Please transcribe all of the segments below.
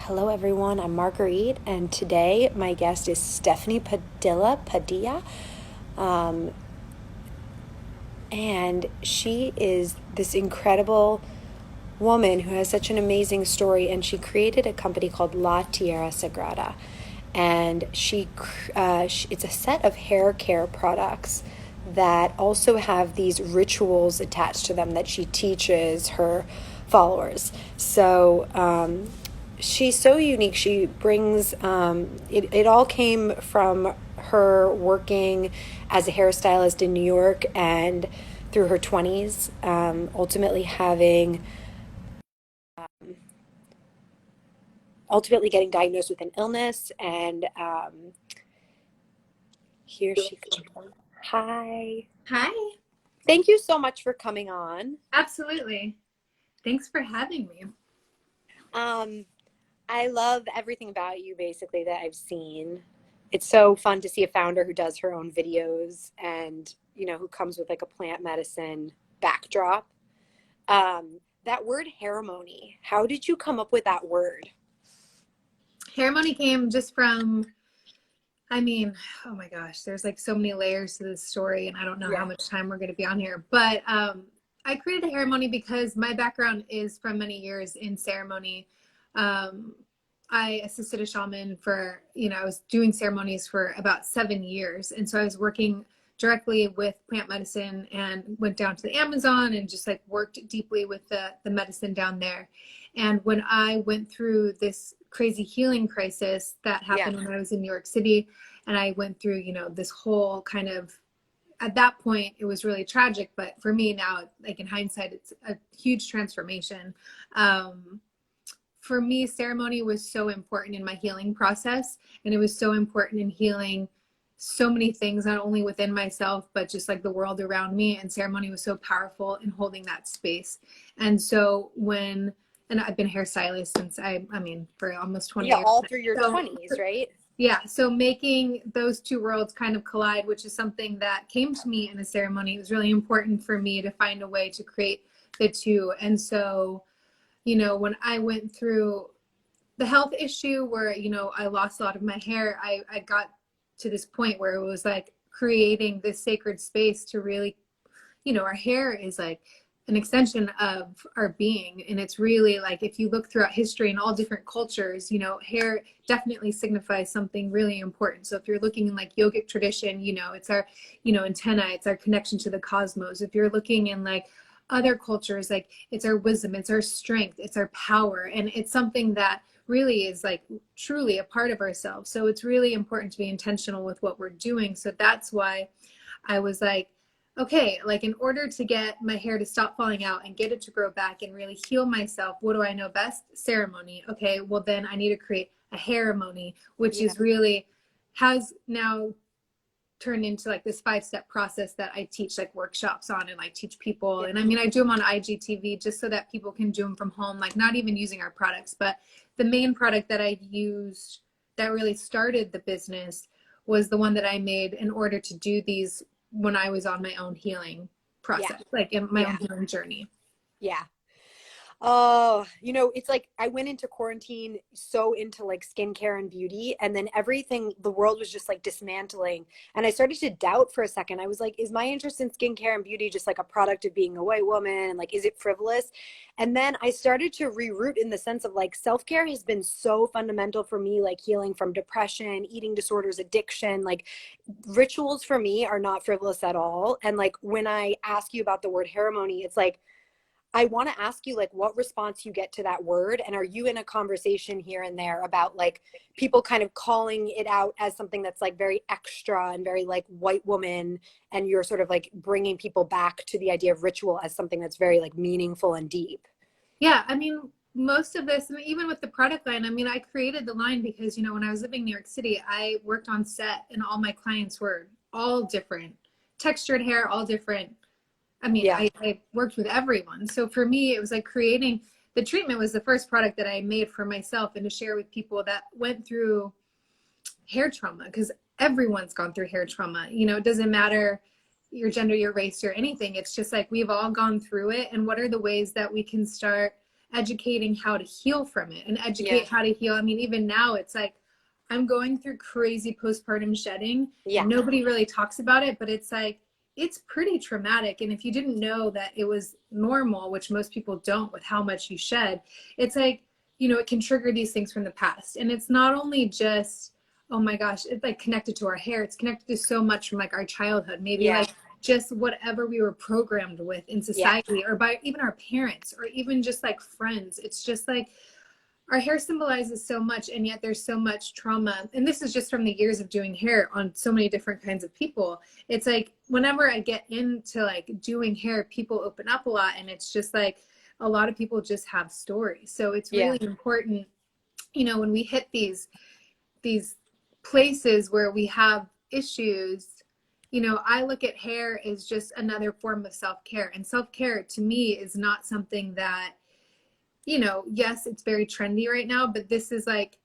Hello, everyone. I'm Marguerite, and today my guest is Stephanie Padilla. Um, and she is this incredible woman who has such an amazing story. And she created a company called La Tierra Sagrada. And it's a set of hair care products that also have these rituals attached to them that she teaches her followers. She's so unique. She brings it all came from her working as a hairstylist in New York and through her 20s, ultimately getting diagnosed with an illness. And here she comes. Hi. Hi, Thank you so much for coming on. absolutely. Thanks for having me. Um, I love everything about you basically that I've seen. It's so fun to see a founder who does her own videos and, who comes with like a plant medicine backdrop. That word harmony, how did you come up with that word? Ceremony came just from, I mean, oh my gosh, there's like so many layers to this story, and I don't know how Yeah. much time we're going to be on here. But I created the ceremony because my background is from many years in ceremony. Um, I assisted a shaman for, I was doing ceremonies for about 7 years. And so I was working directly with plant medicine and went down to the Amazon and just like worked deeply with the medicine down there. And when I went through this crazy healing crisis that Yeah. happened when I was in New York City, and I went through, this whole kind of, at that point, it was really tragic. But for me now, like in hindsight, it's a huge transformation. Um, for me, ceremony was so important in my healing process. And it was so important in healing so many things, not only within myself, but just like the world around me. And ceremony was so powerful in holding that space. And so and I've been a hairstylist since I mean, for almost 20 Yeah, years. all through your So 20s, right? yeah, so making those two worlds kind of collide, which is something that came to me in a ceremony, it was really important for me to find a way to create the two. And so, when I went through the health issue where, I lost a lot of my hair, I got to this point where it was like creating this sacred space to really, our hair is like an extension of our being. And it's really like, if you look throughout history in all different cultures, hair definitely signifies something really important. So if you're looking in like yogic tradition, it's our, antenna, it's our connection to the cosmos. If you're looking in like other cultures, like it's our wisdom, it's our strength, it's our power. And it's something that really is like truly a part of ourselves. So it's really important to be intentional with what we're doing. So that's why I was like, okay, like in order to get my hair to stop falling out and get it to grow back and really heal myself, what do I know best? Ceremony. Okay, well then I need to create a ceremony, which Yeah. is really has now turned into like this 5-step process that I teach like workshops on and I teach people. Yeah. And I mean, I do them on IGTV just so that people can do them from home, like not even using our products. But the main product that I used that really started the business was the one that I made in order to do these when I was on my own healing Yeah. process, like in my Yeah. own healing journey. Yeah. Oh, it's like I went into quarantine so into like skincare and beauty, and then everything, the world was just like dismantling. And I started to doubt for a second. I was like, is my interest in skincare and beauty just like a product of being a white woman? And like, is it frivolous? And then I started to reroute in the sense of like self-care has been so fundamental for me, like healing from depression, eating disorders, addiction. Like rituals for me are not frivolous at all. And like when I ask you about the word ceremony, it's like, I want to ask you like what response you get to that word, and are you in a conversation here and there about like people kind of calling it out as something that's like very extra and very like white woman, and you're sort of like bringing people back to the idea of ritual as something that's very like meaningful and deep. Yeah, I mean, most of this, I mean, even with the product line, I mean, I created the line because, when I was living in New York City, I worked on set and all my clients were all different, textured hair, all different. I mean, Yeah. I worked with everyone. So for me, it was like creating the treatment was the first product that I made for myself and to share with people that went through hair trauma because everyone's gone through hair trauma. It doesn't matter your gender, your race, or anything. It's just like we've all gone through it. And what are the ways that we can start educating how to heal from it and Yeah. educate how to heal. I mean, even now it's like I'm going through crazy postpartum shedding and Yeah. nobody really talks about it, but it's like it's pretty traumatic. And if you didn't know that it was normal, which most people don't with how much you shed, it's like, you know, it can trigger these things from the past. And it's not only just, oh my gosh, it's like connected to our hair. It's connected to so much from like our childhood, maybe Yeah. like just whatever we were programmed with in Yeah. society or by even our parents or even just like friends. It's just like our hair symbolizes so much, and yet there's so much trauma. And this is just from the years of doing hair on so many different kinds of people. It's like whenever I get into like doing hair, people open up a lot, and it's just like a lot of people just have stories. So it's Yeah. really important, you know, when we hit these places where we have issues, you know, I look at hair as just another form of self-care. And self-care to me is not something that, you know, yes, it's very trendy right now, but this is like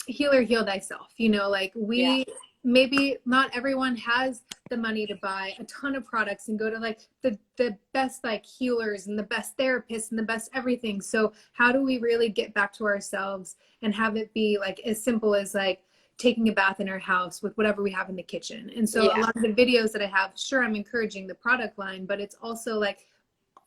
heal or heal thyself. You know, like Yeah. we maybe not everyone has the money to buy a ton of products and go to like the best like healers and the best therapists and the best everything. So how do we really get back to ourselves and have it be like as simple as like taking a bath in our house with whatever we have in the kitchen? And so a Yeah. lot of the videos that I have, sure, I'm encouraging the product line, but it's also like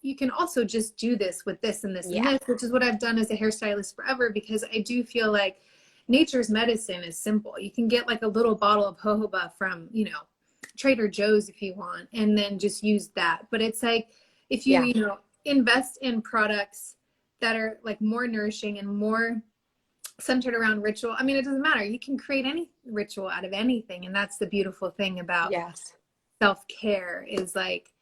you can also just do this with this and this and Yeah. this, which is what I've done as a hairstylist forever, because I do feel like nature's medicine is simple. You can get like a little bottle of jojoba from, you know, Trader Joe's if you want, and then just use that. But it's like if you, Yeah. you know, invest in products that are like more nourishing and more centered around ritual. I mean, it doesn't matter. You can create any ritual out of anything. And that's the beautiful thing about Yes. self-care is like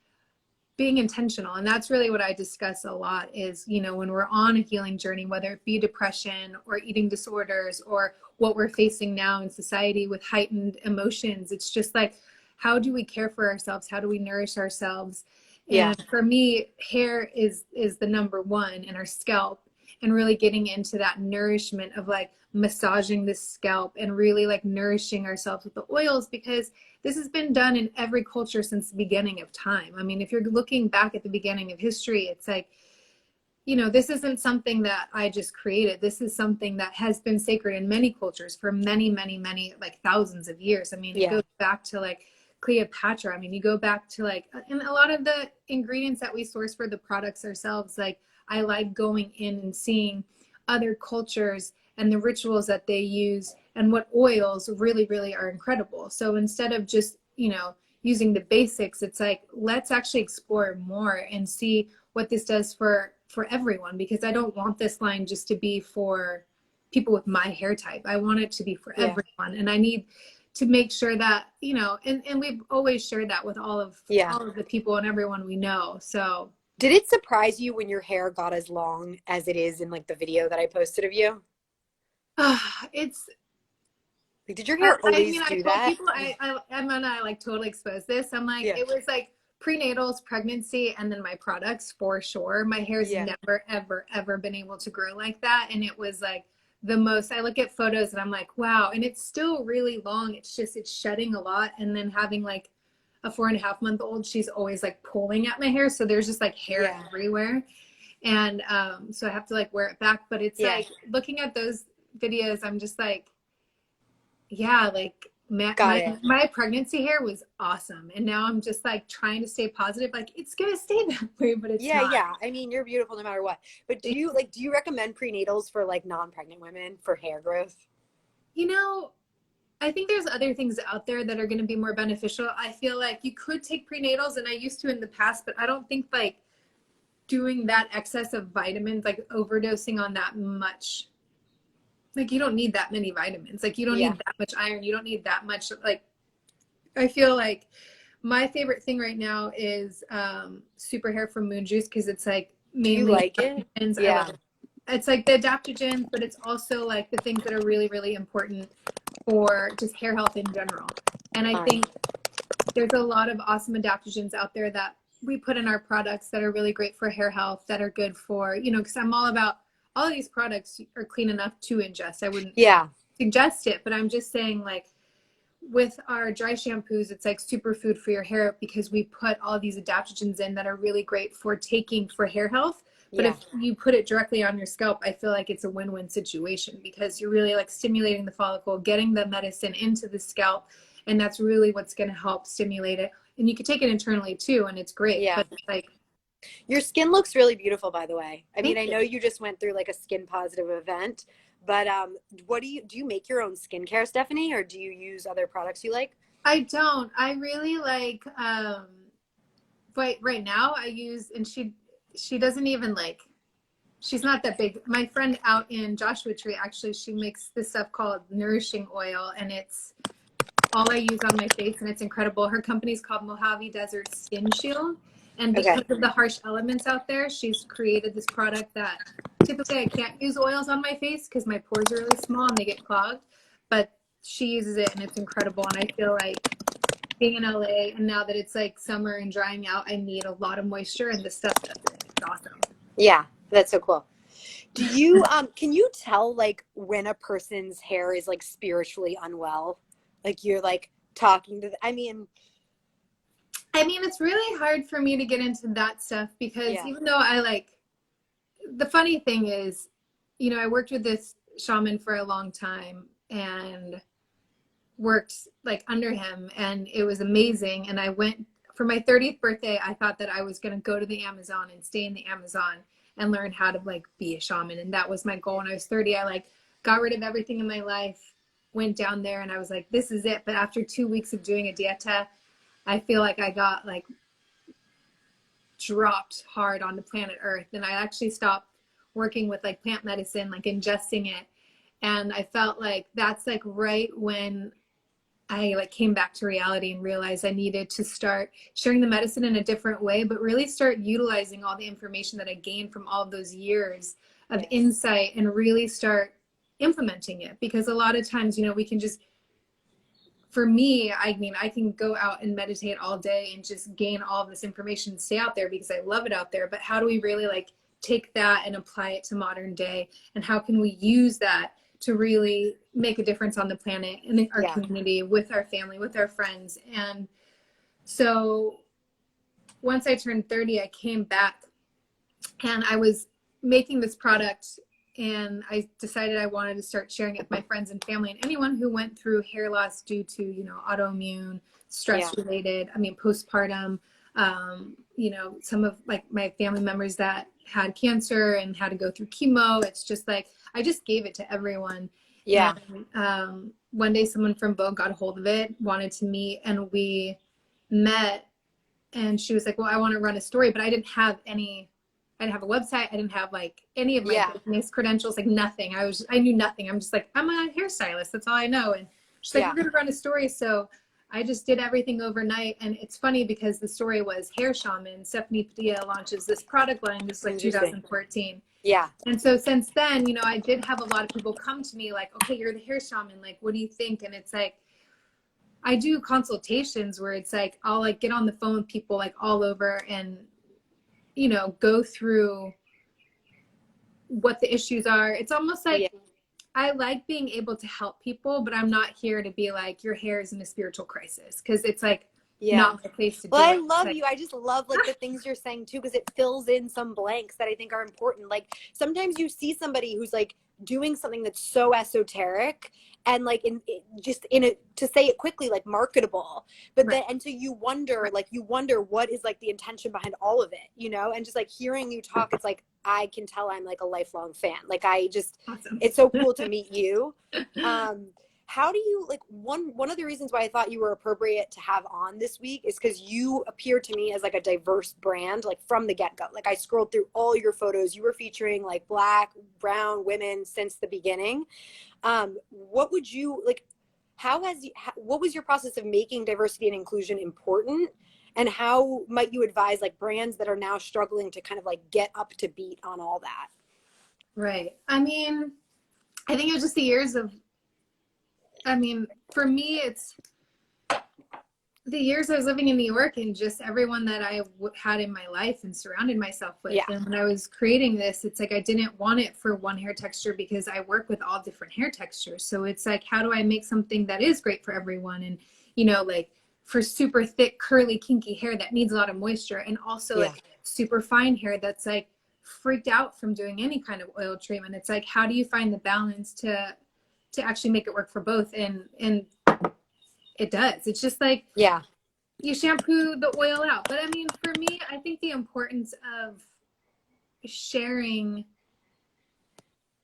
being intentional. And that's really what I discuss a lot is, you know, when we're on a healing journey, whether it be depression or eating disorders or what we're facing now in society with heightened emotions, it's just like, how do we care for ourselves? How do we nourish ourselves? Yeah. And for me, hair is the number one, in our scalp, and really getting into that nourishment of like massaging the scalp and really like nourishing ourselves with the oils, because this has been done in every culture since the beginning of time. I mean, if you're looking back at the beginning of history, it's like, you know, this isn't something that I just created. This is something that has been sacred in many cultures for many, many, many, like thousands of years. I mean, it Yeah. goes back to like Cleopatra. I mean, you go back to like, and a lot of the ingredients that we source for the products ourselves, like I like going in and seeing other cultures and the rituals that they use and what oils really, really are incredible. So instead of just, you know, using the basics, it's like, let's actually explore more and see what this does for everyone, because I don't want this line just to be for people with my hair type. I want it to be for Yeah. everyone. And I need to make sure that, you know, and we've always shared that with Yeah. all of the people and everyone we know. So Did it surprise you when your hair got as long as it is in like the video that I posted of you? it's Like, did your hair I always mean, I do told that? people I'm gonna like totally expose this. I'm like, Yeah. it was like prenatals, pregnancy, and then my products for sure. My hair's Yeah. never, ever, ever been able to grow like that. And it was like the most, I look at photos and I'm like, wow. And it's still really long. It's just, it's shedding a lot. And then having like a 4.5-month-old, she's always like pulling at my hair. So there's just like hair Yeah. everywhere. And so I have to like wear it back. But it's Yeah. like looking at those videos, I'm just like, yeah, like my, Got my it. my pregnancy hair was awesome, and now I'm just like trying to stay positive, like it's gonna stay that way, but it's Yeah, not. yeah. I mean, you're beautiful no matter what. But do you recommend prenatals for like non-pregnant women for hair growth? You know, I think there's other things out there that are going to be more beneficial. I feel like you could take prenatals, and I used to in the past, but I don't think like doing that excess of vitamins, like overdosing on that much. Like you don't need that many vitamins. Like you don't Yeah. need that much iron. You don't need that much. Like I feel like my favorite thing right now is super hair from Moon Juice, because it's like Do you mainly like it? adaptogens. I love Yeah. it. It's like the adaptogens, but it's also like the things that are really, really important for just hair health in general. And I think there's a lot of awesome adaptogens out there that we put in our products that are really great for hair health, that are good for, you know, because I'm all about all of these products are clean enough to ingest. I wouldn't Yeah. suggest it, but I'm just saying like with our dry shampoos, it's like superfood for your hair, because we put all these adaptogens in that are really great for taking for hair health, But Yeah. if you put it directly on your scalp, I feel like it's a win-win situation because you're really like stimulating the follicle, getting the medicine into the scalp, and that's really what's going to help stimulate it. And you can take it internally too, and it's great. Yeah. But like, Your skin looks really beautiful, by the way. I mean, thank I you. know you just went through like a skin positive event, but what do you make your own skincare, Stephanie, or do you use other products you like? I don't. I really like but right now I use, and she doesn't even like, she's not that big. My friend out in Joshua Tree, actually, she makes this stuff called nourishing oil, and it's all I use on my face, and it's incredible. Her company's called Mojave Desert Skin Shield, and Okay. because of the harsh elements out there, she's created this product that typically I can't use oils on my face because my pores are really small and they get clogged, but she uses it and it's incredible. And I feel like being in LA, and now that it's like summer and drying out, I need a lot of moisture, and this stuff does it. It's awesome. Yeah, that's so cool. Do you can you tell like when a person's hair is like spiritually unwell? Like you're like talking to I mean, it's really hard for me to get into that stuff because yeah. even though I like, the funny thing is, you know, I worked with this shaman for a long time and worked like under him, and it was amazing. And I went for my 30th birthday. I thought that I was going to go to the Amazon and stay in the Amazon and learn how to like be a shaman. And that was my goal. When I was 30, I like got rid of everything in my life, went down there, and I was like, this is it. But after 2 weeks of doing a dieta, I feel like I got like dropped hard onto planet Earth. And I actually stopped working with like plant medicine, like ingesting it. And I felt like that's like right when I like came back to reality and realized I needed to start sharing the medicine in a different way, but really start utilizing all the information that I gained from all of those years of Yes. insight and really start implementing it. Because a lot of times, you know, we can just, for me, I mean, I can go out and meditate all day and just gain all of this information and stay out there because I love it out there. But how do we really like take that and apply it to modern day? And how can we use that to really make a difference on the planet and in our Yeah. community, with our family, with our friends? And so once I turned 30, I came back and I was making this product, and I decided I wanted to start sharing it with my friends and family and anyone who went through hair loss due to, you know, autoimmune, stress Yeah. related, I mean, postpartum, you know, some of like my family members that had cancer and had to go through chemo. It's just like, I just gave it to everyone. Yeah. And one day someone from Vogue got a hold of it, wanted to meet, and we met, and she was like, well, I want to run a story, but I didn't have a website. I didn't have like any of my Yeah. business credentials, like nothing. I knew nothing. I'm just like, I'm a hairstylist. That's all I know. And she's like, Yeah. we're going to run a story. So I just did everything overnight. And it's funny because the story was Hair Shaman. Stephanie Padilla launches this product line, just like Interesting. 2014. Yeah. And so since then, you know, I did have a lot of people come to me like, okay, you're the hair shaman. Like, what do you think? And it's like, I do consultations where it's like, I'll like get on the phone with people like all over and, you know, go through what the issues are. It's almost like, Yeah. I like being able to help people, but I'm not here to be like, your hair is in a spiritual crisis, because it's like Yeah. not my place to do Well, I it. love Like, you. I just love like the things you're saying too, because it fills in some blanks that I think are important. Like sometimes you see somebody who's like doing something that's so esoteric and like just in it, to say it quickly, like marketable, but then right. and so you wonder what is like the intention behind all of it, you know? And just like hearing you talk, it's like I can tell I'm like a lifelong fan. Like I just, Awesome. it's so cool to meet you. How do you like one of the reasons why I thought you were appropriate to have on this week is because you appear to me as like a diverse brand, like from the get-go. Like I scrolled through all your photos, you were featuring like Black, brown women since the beginning. What would you like, what was your process of making diversity and inclusion important, and how might you advise like brands that are now struggling to kind of like get up to beat on all that? Right. I mean, I think it was just the years of, I mean, for me, it's the years I was living in New York and just everyone that I had in my life and surrounded myself with. Yeah. And when I was creating this, it's like I didn't want it for one hair texture because I work with all different hair textures. So it's like, how do I make something that is great for everyone? And, you know, like for super thick, curly, kinky hair that needs a lot of moisture, and also Yeah. like super fine hair that's like freaked out from doing any kind of oil treatment. It's like, how do you find the balance to actually make it work for both? And it does. It's just like Yeah. you shampoo the oil out. But I mean, for me, I think the importance of sharing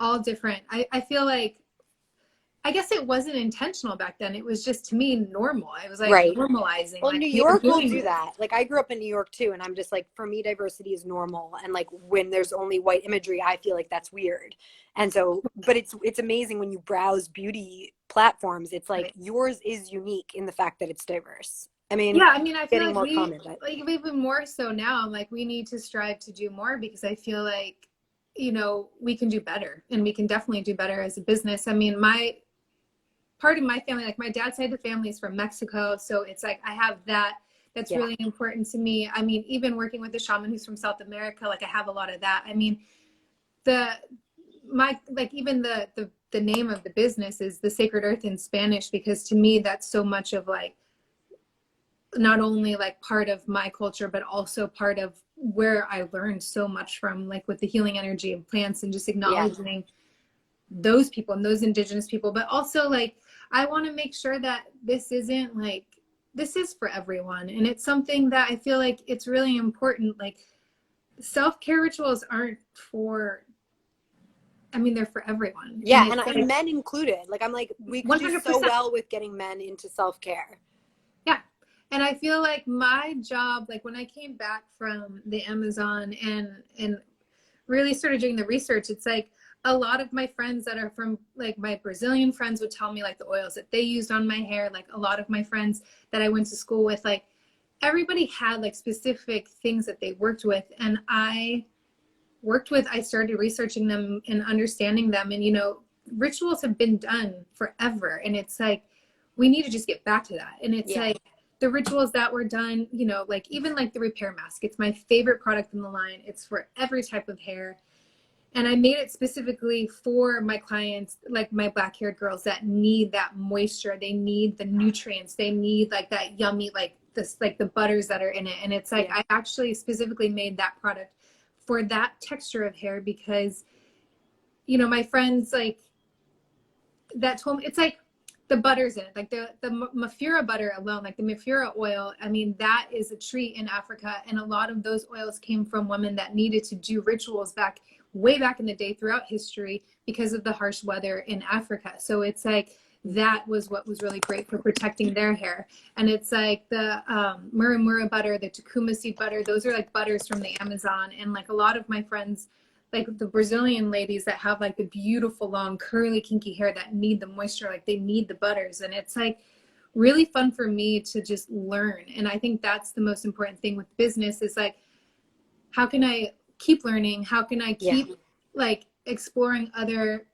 all different, I feel like, I guess it wasn't intentional back then. It was just, to me, normal. I was like Right. normalizing, Well, like New we are York will doing do this. that. Like I grew up in New York too, and I'm just like, for me, diversity is normal. And like when there's only white imagery, I feel like that's weird. And so, but it's amazing when you browse beauty platforms, it's like Right. yours is unique in the fact that it's diverse. I mean, Yeah, I mean, I feel getting like more common, but like even more so now, I'm like, we need to strive to do more, because I feel like, we can do better, and we can definitely do better as a business. I mean, my part of my family, like my dad's side of the family is from Mexico. So it's like, I have that. That's yeah, really important to me. I mean, even working with a shaman who's from South America, like I have a lot of that. I mean, the, like even the name of the business is the Sacred Earth in Spanish, because to me, that's so much of like, not only like part of my culture, but also part of where I learned so much from, like with the healing energy of plants, and just yeah, acknowledging those people and those indigenous people. But also, like, I want to make sure that this isn't like, this is for everyone. And it's something that I feel like it's really important. Like, self-care rituals aren't for, I mean, they're for everyone. And yeah, it's and like men included. Like I'm like, we could do so 100%. well with getting men into self-care. Yeah. And I feel like my job, like when I came back from the Amazon and really started doing the research, it's like a lot of my friends that are from, like my Brazilian friends would tell me like the oils that they used on my hair. Like a lot of my friends that I went to school with, like everybody had like specific things that they worked with. And I started researching them and understanding them. And, rituals have been done forever. And it's like, we need to just get back to that. And it's Yeah, like the rituals that were done, like even like the repair mask, it's my favorite product in the line. It's for every type of hair. And I made it specifically for my clients, like my black haired girls that need that moisture. They need the nutrients. They need like that yummy, like this, like the butters that are in it. And it's like, yeah, I actually specifically made that product for that texture of hair, because, my friends like that told me, it's like the butters in it, like the Mafura butter alone, like the Mafura oil. I mean, that is a treat in Africa. And a lot of those oils came from women that needed to do rituals way back in the day throughout history because of the harsh weather in Africa. So it's like, that was what was really great for protecting their hair. And it's like the Muramura butter, the Takuma seed butter, those are like butters from the Amazon. And like a lot of my friends, like the Brazilian ladies that have like the beautiful long curly kinky hair that need the moisture, like they need the butters. And it's like really fun for me to just learn. And I think that's the most important thing with business, is like, how can I keep learning? How can I yeah, keep like exploring other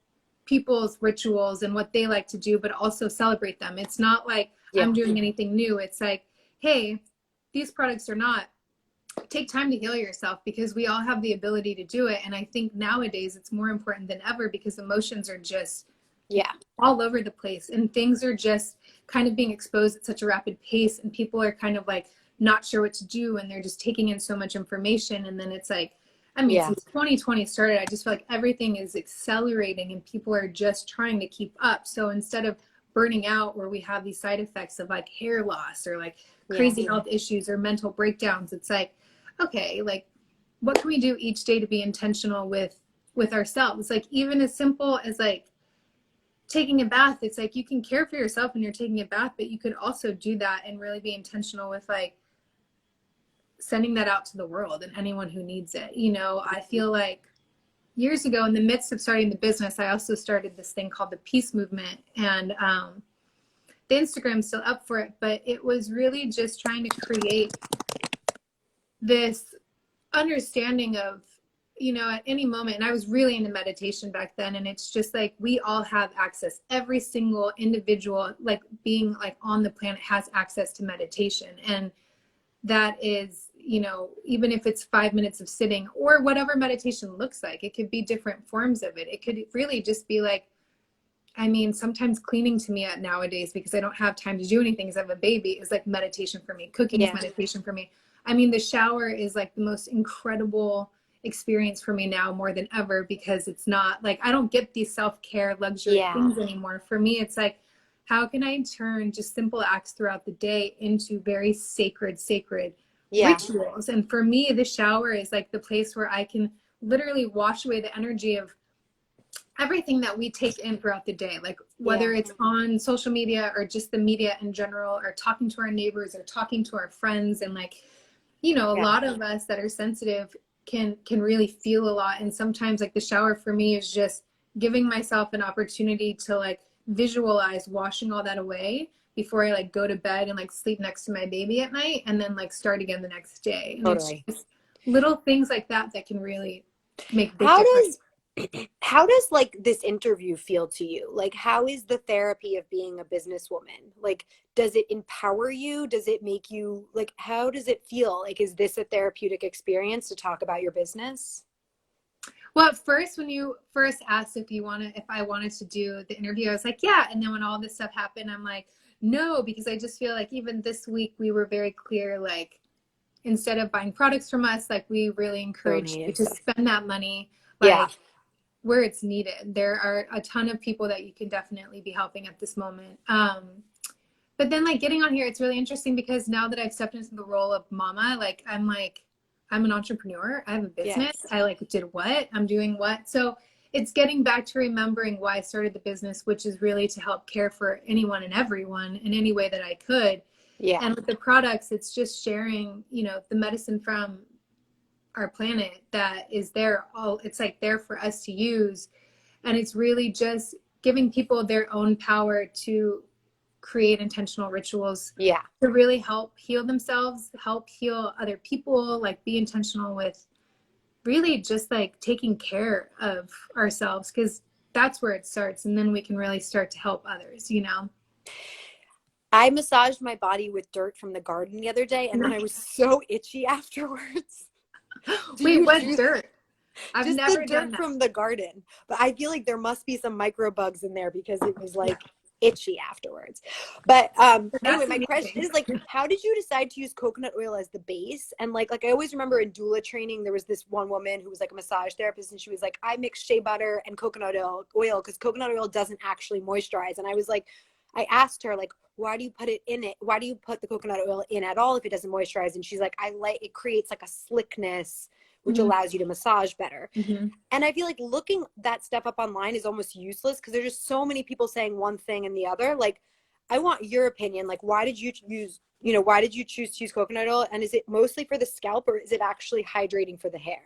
people's rituals and what they like to do, but also celebrate them? It's not like yeah, I'm doing anything new. It's like, hey, these products are not, take time to heal yourself, because we all have the ability to do it. And I think nowadays it's more important than ever, because emotions are just yeah, all over the place, and things are just kind of being exposed at such a rapid pace, and people are kind of like not sure what to do, and they're just taking in so much information. And then it's like, I mean, yeah, since 2020 started, I just feel like everything is accelerating and people are just trying to keep up. So instead of burning out, where we have these side effects of like hair loss or like yeah, crazy health issues or mental breakdowns, it's like, okay, like what can we do each day to be intentional with ourselves? Like even as simple as like taking a bath. It's like you can care for yourself when you're taking a bath, but you could also do that and really be intentional with like sending that out to the world and anyone who needs it. I feel like years ago, in the midst of starting the business, I also started this thing called the Peace Movement. And the Instagram's still up for it, but it was really just trying to create this understanding of, at any moment, and I was really into meditation back then, and it's just like we all have access, every single individual like being like on the planet has access to meditation. And that is, even if it's 5 minutes of sitting or whatever meditation looks like, it could be different forms of it. It could really just be like, I mean, sometimes cleaning to me at nowadays, because I don't have time to do anything because I have a baby, is like meditation for me. Cooking is yeah, meditation for me. I mean, the shower is like the most incredible experience for me now more than ever, because it's not like I don't get these self-care luxury Yeah. things anymore. For me, it's like, how can I turn just simple acts throughout the day into very sacred Yeah. rituals? And for me, the shower is like the place where I can literally wash away the energy of everything that we take in throughout the day, like Yeah. whether it's on social media or just the media in general, or talking to our neighbors or talking to our friends. And like, a Yeah. lot of us that are sensitive can really feel a lot. And sometimes like the shower for me is just giving myself an opportunity to like visualize washing all that away before I like go to bed and like sleep next to my baby at night, and then like start again the next day. And it's Totally. just little things like that that can really make a big How difference. does how does like this interview feel to you? Like how is the therapy of being a businesswoman? Like does it empower you? Does it make you like how does it feel? Like is this a therapeutic experience to talk about your business? Well, at first, when you first asked if I wanted to do the interview, I was like, yeah. And then when all this stuff happened, I'm like, no, because I just feel like even this week we were very clear, like instead of buying products from us, like we really encourage you Donating to stuff. spend that money Yeah. like where it's needed. There are a ton of people that you can definitely be helping at this moment. But then like getting on here, it's really interesting because now that I've stepped into the role of mama, like I'm an entrepreneur. I have a business. Yes. I like did what? I'm doing what? So it's getting back to remembering why I started the business, which is really to help care for anyone and everyone in any way that I could. Yeah. And with the products, it's just sharing, the medicine from our planet that is there all it's like there for us to use. And it's really just giving people their own power to create intentional rituals Yeah. to really help heal themselves, help heal other people, like be intentional with really just like taking care of ourselves, because that's where it starts. And then we can really start to help others. I massaged my body with dirt from the garden the other day and then I was so itchy afterwards. Do Wait, you what do dirt? I've just the never done dirt that. from the garden? But I feel like there must be some micro bugs in there because it was like itchy afterwards. But anyway, That's my question amazing. is like how did you decide to use coconut oil as the base? And like I always remember in doula training there was this one woman who was like a massage therapist and she was like I mix shea butter and coconut oil because coconut oil doesn't actually moisturize. And I was like I asked her like why do you put it in it? Why do you put the coconut oil in at all if it doesn't moisturize? And she's like I like it creates like a slickness which Mm-hmm. allows you to massage better. Mm-hmm. And I feel like looking that stuff up online is almost useless because there's just so many people saying one thing and the other. Like, I want your opinion. Like, why did you use, why did you choose to use coconut oil? And is it mostly for the scalp or is it actually hydrating for the hair?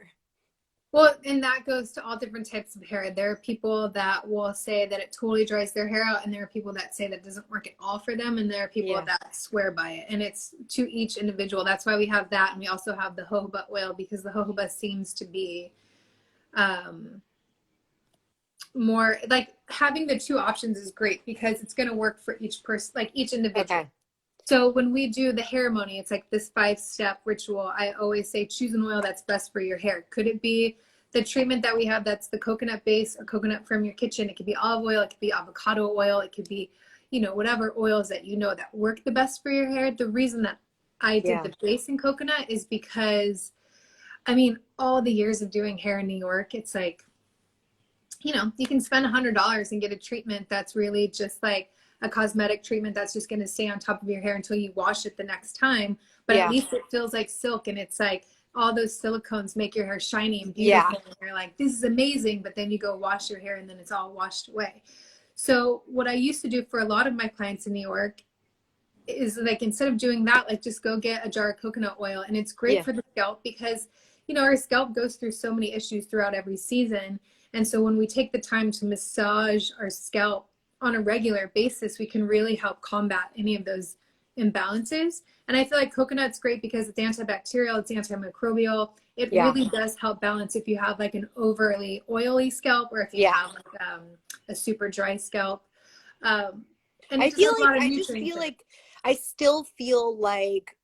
Well, and that goes to all different types of hair. There are people that will say that it totally dries their hair out, and there are people that say that doesn't work at all for them, and there are people Yeah. that swear by it. And it's to each individual. That's why we have that, and we also have the jojoba oil, because the jojoba seems to be um, more like having the two options is great because it's going to work for each person, like each individual. Okay. So when we do the ceremony, it's like this 5-step ritual. I always say choose an oil that's best for your hair. Could it be the treatment that we have that's the coconut base or coconut from your kitchen? It could be olive oil, it could be avocado oil, it could be, whatever oils that that work the best for your hair. The reason that I did Yeah. the base in coconut is because, I mean, all the years of doing hair in New York, it's like, you can spend $100 and get a treatment that's really just like a cosmetic treatment that's just going to stay on top of your hair until you wash it the next time. But at Yeah. least it feels like silk, and it's like all those silicones make your hair shiny and Yeah. beautiful. And you're like, this is amazing. But then you go wash your hair and then it's all washed away. So what I used to do for a lot of my clients in New York is like, instead of doing that, like just go get a jar of coconut oil. And it's great Yeah. for the scalp because, our scalp goes through so many issues throughout every season. And so when we take the time to massage our scalp on a regular basis, we can really help combat any of those imbalances. And I feel like coconut's great because it's antibacterial, it's antimicrobial. It Yeah. really does help balance if you have like an overly oily scalp or if you Yeah. have like a super dry scalp. And it I just feel has a like lot of I just nutrients feel in it. like I still feel like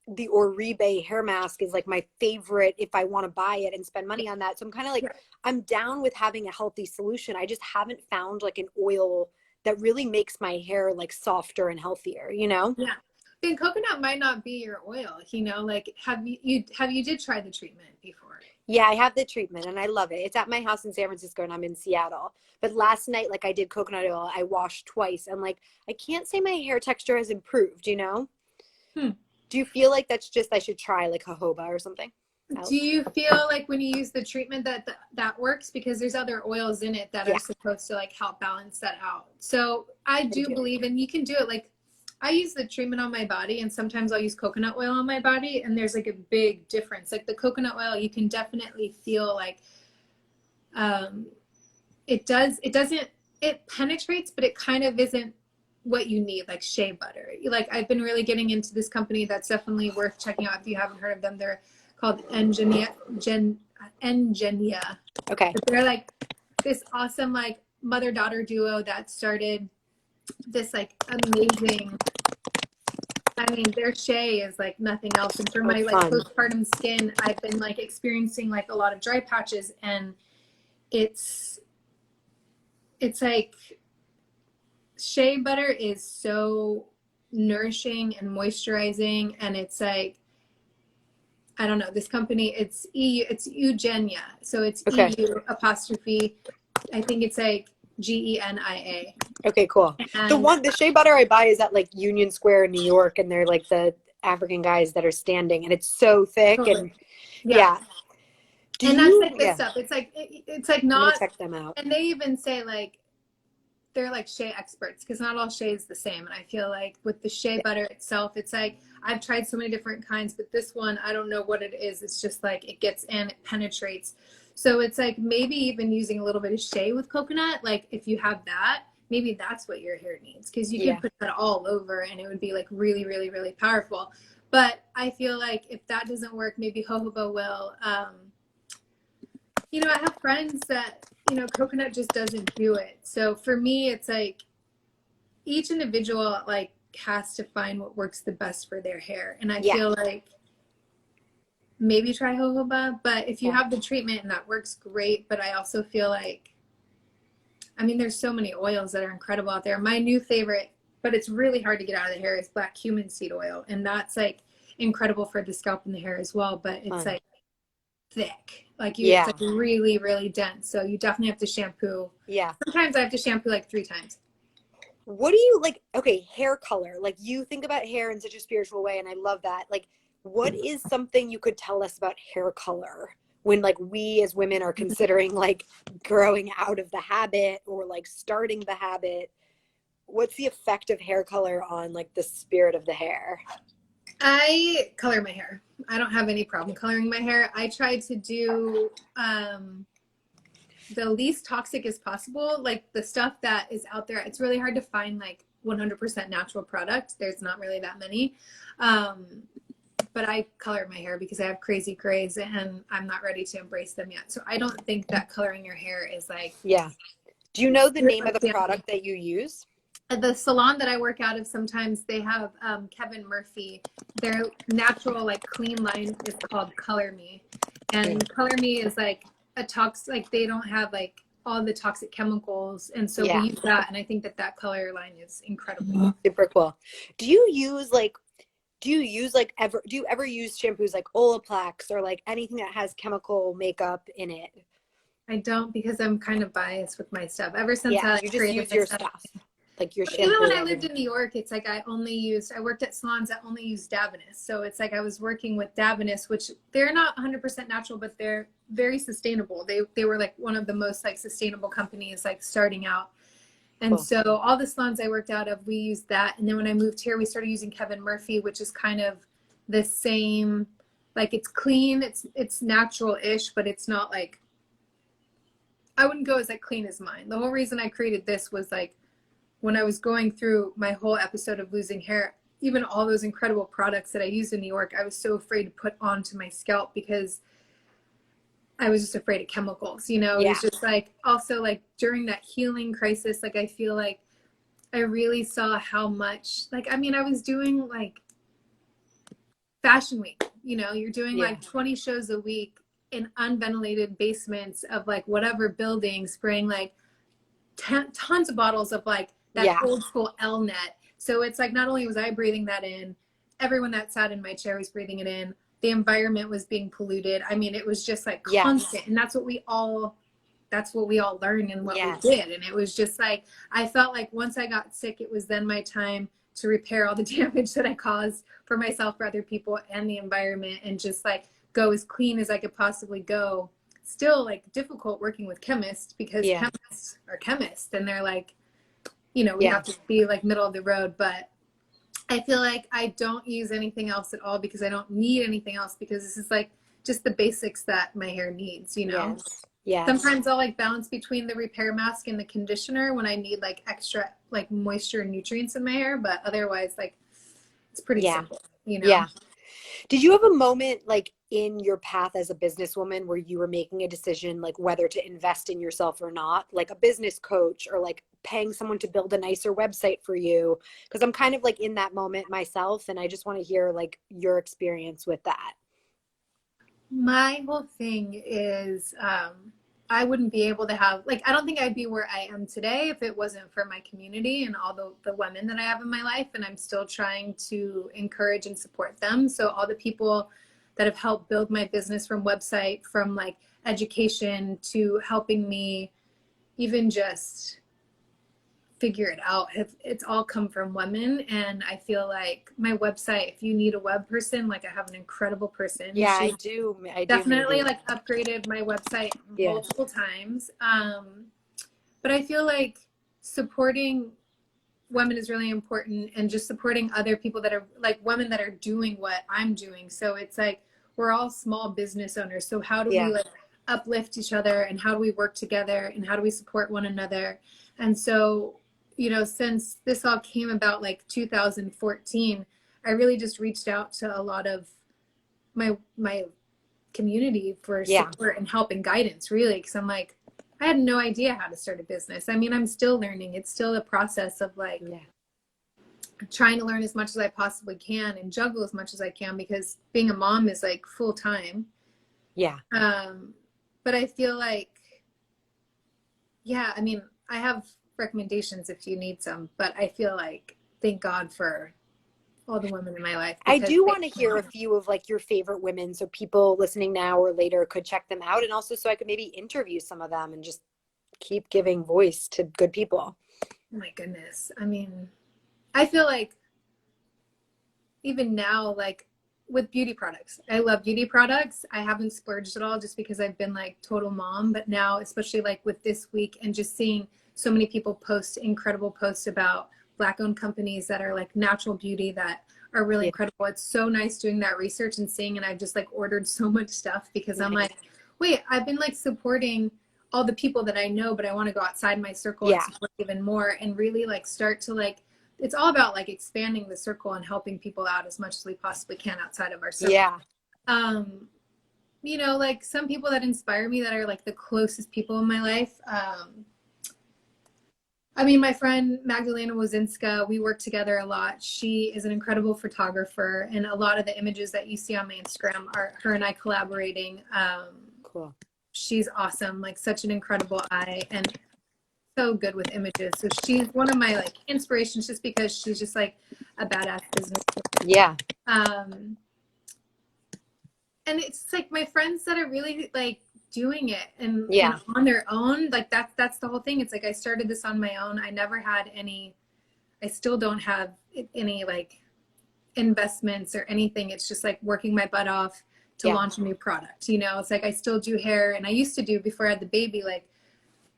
the Oribe hair mask is like my favorite if I want to buy it and spend money on that. So I'm kind of like Yeah. I'm down with having a healthy solution. I just haven't found like an oil that really makes my hair like softer and healthier, you know? Yeah. Then coconut might not be your oil, like have you did try the treatment before? Yeah, I have the treatment and I love it. It's at my house in San Francisco and I'm in Seattle. But last night, like I did coconut oil, I washed twice and like I can't say my hair texture has improved, you know? Hmm. Do you feel like that's just I should try like jojoba or something Do else? you feel like when you use the treatment that that works? Because there's other oils in it that are Yeah, supposed to like help balance that out. So I I do do. believe, and you can do it like I use the treatment on my body, and sometimes I'll use coconut oil on my body, and there's like a big difference. Like the coconut oil, you can definitely feel like um, it doesn't, it penetrates, but it kind of isn't what you need, like shea butter. Like I've been really getting into this company that's definitely worth checking out if you haven't heard of them. They're called Engenia. Okay. But they're like this awesome like mother-daughter duo that started this like amazing, I mean, their shea is like nothing else. And for Oh, my like fun. postpartum skin, I've been like experiencing like a lot of dry patches, and it's it's like shea butter is so nourishing and moisturizing, and it's like I don't know, this company, it's it's Eugenia, so it's Okay. EU apostrophe, I think it's like Genia. Okay, cool. And The shea butter I buy is at like Union Square in New York, and they're like the African guys that are standing, and it's so thick. totally, And yeah, yeah, do and that's you? like good Yeah, stuff. It's like it's like I'm gonna not, check them out. and they even say like they're like shea experts because not all shea is the same. And I feel like with the shea butter itself, it's like I've tried so many different kinds, but this one, I don't know what it is. It's just like it gets in, it penetrates. So it's like maybe even using a little bit of shea with coconut, like if you have that, maybe that's what your hair needs because you could Yeah, put that all over and it would be like really, really, really powerful. But I feel like if that doesn't work, maybe jojoba will. You know, I have friends that, you know, coconut just doesn't do it. So for me, it's like each individual like has to find what works the best for their hair. And I yeah, feel like maybe try jojoba, but if you yeah. have the treatment and that works great, but I also feel like I mean there's so many oils that are incredible out there. My new favorite, but it's really hard to get out of the hair, is black cumin seed oil. And that's like incredible for the scalp and the hair as well, but it's Fun. like thick. Like you, it's Yeah, like really, really dense. So you definitely have to shampoo. yeah. Sometimes I have to shampoo like 3 times. What do you like? Okay, hair color. Like you think about hair in such a spiritual way, and I love that. Like, what is something you could tell us about hair color when like we as women are considering like growing out of the habit or like starting the habit? What's the effect of hair color on like the spirit of the hair? I color my hair. I don't have any problem coloring my hair. I try to do the least toxic as possible. Like the stuff that is out there, it's really hard to find like 100% natural product. There's not really that many. Um, but I color my hair because I have crazy grays and I'm not ready to embrace them yet. So I don't think that coloring your hair is like Yeah. Do you know the name of the family. product that you use? The salon that I work out of, sometimes they have Kevin Murphy. Their natural, like clean line is called Color Me, Yeah. and Color Me is like a like they don't have like all the toxic chemicals, and so we Yeah. use that. And I think that that color line is incredible. Super cool. Do you use like do you ever use shampoos like Olaplex or like anything that has chemical makeup in it? I don't because I'm kind of biased with my stuff. Ever since Yeah, I you just created use my your stuff. stuff. Like your Even when shampoo, I lived everything. in New York, it's like I worked at salons that only use Davines. So it's like I was working with Davines, which they're not 100% natural, but they're very sustainable. They were like one of the most like sustainable companies like starting out. And Cool. so all the salons I worked out of, we used that. And then when I moved here, we started using Kevin Murphy, which is kind of the same, like it's clean, it's natural-ish, but it's not like I wouldn't go as like clean as mine. The whole reason I created this was like when I was going through my whole episode of losing hair, even all those incredible products that I used in New York, I was so afraid to put onto my scalp because I was just afraid of chemicals. You know, it Yeah. was just like also like during that healing crisis, like I feel like I really saw how much, like, I mean, I was doing like Fashion Week, you know, you're doing Yeah. like 20 shows a week in unventilated basements of like whatever building, spraying like tons of bottles of like that Yeah. old school L net. So it's like not only was I breathing that in, everyone that sat in my chair was breathing it in. the environment was being polluted. I mean, it was just like Yes. constant. And that's what we all learned and what we Yes. did. And it was just like, I felt like once I got sick, it was then my time to repair all the damage that I caused for myself, for other people, and the environment, and just like go as clean as I could possibly go. Still like difficult working with chemists, because Yeah. chemists are chemists, and they're like, you know, we Yeah. have to be like middle of the road. But I feel like I don't use anything else at all, because I don't need anything else, because this is like just the basics that my hair needs, you know? Yes. Yes. Sometimes I'll like balance between the repair mask and the conditioner when I need like extra like moisture and nutrients in my hair, but otherwise like it's pretty Yeah. simple, you know? Yeah. Did you have a moment like in your path as a businesswoman where you were making a decision like whether to invest in yourself or not, like a business coach or like paying someone to build a nicer website for you? Because I'm kind of like in that moment myself, and I just want to hear like your experience with that. My whole thing is I wouldn't be able to have, like, I don't think I'd be where I am today if it wasn't for my community and all the women that I have in my life. And I'm still trying to encourage and support them. So all the people that have helped build my business, from website, from like education, to helping me even just figure it out, it's all come from women. And I feel like my website, if you need a web person, like I have an incredible person. Yeah, She I do. I do definitely maybe. like upgraded my website Yeah. multiple times. But I feel like supporting women is really important, and just supporting other people that are like women that are doing what I'm doing. So it's like we're all small business owners. So how do we Yeah. like uplift each other, and how do we work together, and how do we support one another? And so, you know, since this all came about like 2014, I really just reached out to a lot of my community for Yeah. support and help and guidance, really, because I'm like, I had no idea how to start a business. I mean, I'm still learning. It's still a process of like Yeah. trying to learn as much as I possibly can and juggle as much as I can, because being a mom is like full time. Yeah. But I feel like, yeah, I mean, I have recommendations if you need some, but I feel like, thank God for all the women in my life, I because do want to hear a few of like your favorite women, so people listening now or later could check them out, and also so I could maybe interview some of them and just keep giving voice to good people. oh my goodness. I mean, I feel like even now, like with beauty products, I love beauty products. I haven't splurged at all, just because I've been like total mom. But now, especially like with this week, and just seeing so many people post incredible posts about Black owned companies that are like natural beauty, that are really Yeah. incredible. It's so nice doing that research and seeing, and I've just like ordered so much stuff, because I'm Nice. like, wait, I've been like supporting all the people that I know, but I want to go outside my circle and Yeah. support even more, and really like start to like, it's all about like expanding the circle and helping people out as much as we possibly can outside of our circle. Yeah. You know, like some people that inspire me that are like the closest people in my life. I mean, my friend Magdalena Wozinska, we work together a lot. She is an incredible photographer, and a lot of the images that you see on my Instagram are her and I collaborating. Cool. She's awesome, like such an incredible eye, and so good with images. So she's one of my like inspirations, just because she's just like a badass business. Yeah. And it's like my friends that are really like doing it and Yeah. on their own, like that's the whole thing. It's like I started this on my own. I never had any, I still don't have any like investments or anything. It's just like working my butt off to Yeah. launch a new product. You know, it's like I still do hair, and I used to do, before I had the baby, like